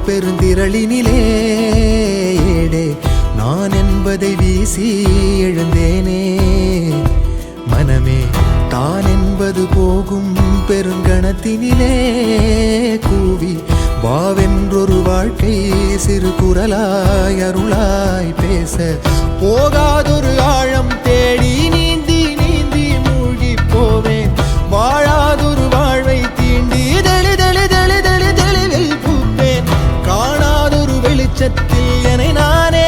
பெருந்திரளினிலே ஏடே நான் என்பதை வீசி எழுந்தேனே. மனமே தான் என்பது போகும் பெருங்கணத்தினிலே கூவி வாவென்றொரு வாழ்க்கை சிறு குரலாய் அருளாய் பேச போகாதொரு ஆழம் தேடி நீந்தி நீந்தி மூழ்கி போவேன். வாழாதொரு வாழ்வை தீண்டி தெளிவில் பூப்பேன். காணாதொரு வெளிச்சத்தில் என்னை நானே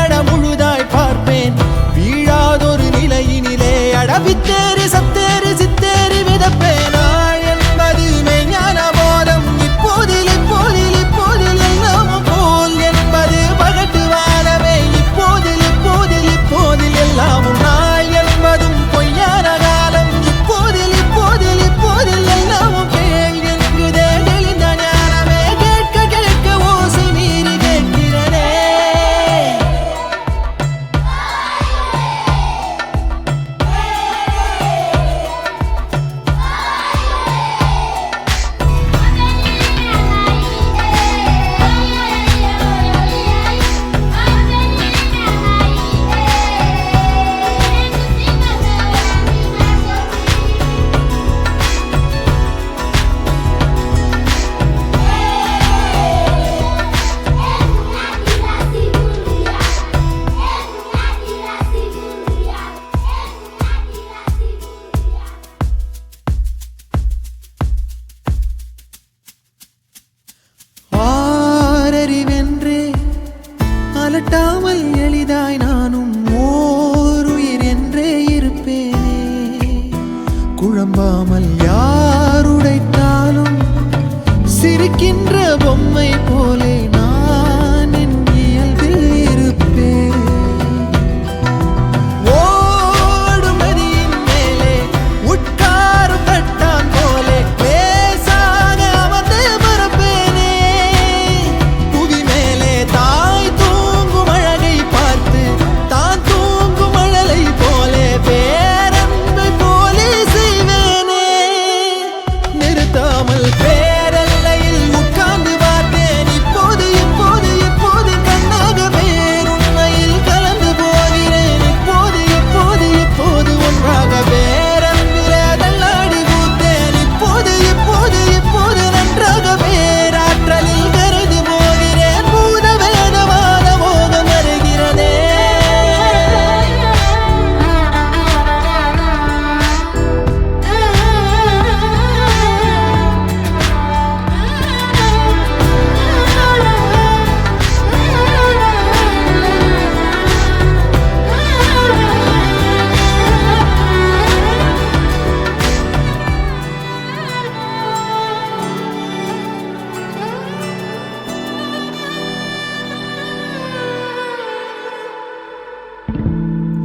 அடமுழுதாய் பார்ப்பேன். வீழாதொரு நிலையினிலே அடவித்தேறி சத்தேறி சித்தேறி விதப்பேன். நாள் என்பது மெய்ஞான போதம் இப்போதில் இப்போதில் இப்போதில் எல்லாமும் போல் என்பது பகட்டு வாழவே இப்போதில் இப்போதில் இப்போதில் எல்லாமும். நாள் என்பதும் பொய்யான காலம் இப்போதில் இப்போதில் இப்போதில் எல்லாமும் கேள் என்குதே தெளிந்த ஞானமே. கேட்க கேட்க ஓசை மீறி கேட்கிறனே. ஆரறிவென்றே அலட்டாமல் எளிதாய் நானும் ஓருயிர் என்றே இருப்பேனே. குழம்பாமல் யாருடைத்தாலும் சிரிக்கின்ற பொம்மை போலே நான் என் இயல்பில் இருப்பேன். ஓடும் நதியின் மேலே உட்காரும் தட்டான் போலே லேசாக அமர்ந்து மறப்பேனே. புவி மேலே தாய் தூங்கும் அழகை பார்த்து தான் தூங்கும் அழலை போலே பேரன்பை போலே செய்வேனே. நிறுத்தாமல் பேரல்லையில் உட்கார்ந்து பார்த்தேன். இப்போது இப்போது இப்போது கண்ணாக பேருண்மையில் கலந்து போகிறேன். இப்போது இப்போது இப்போது ஒன்றாக பேரன்பிலே தள்ளாடி பூத்தேன். இப்போது இப்போது இப்போது நன்றாக பேராற்றலில் கருது போகிறேன். பூத வேதவாத மோகம் வருகிறதே.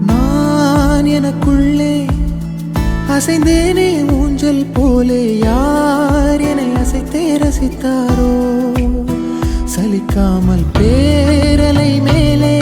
நான் எனக்குள்ளே அசைந்தேனே ஊஞ்சல் போலே. யார் என்னை அசைத்தே ரசித்தாரோ. சலிக்காமல் பேரலை மேலே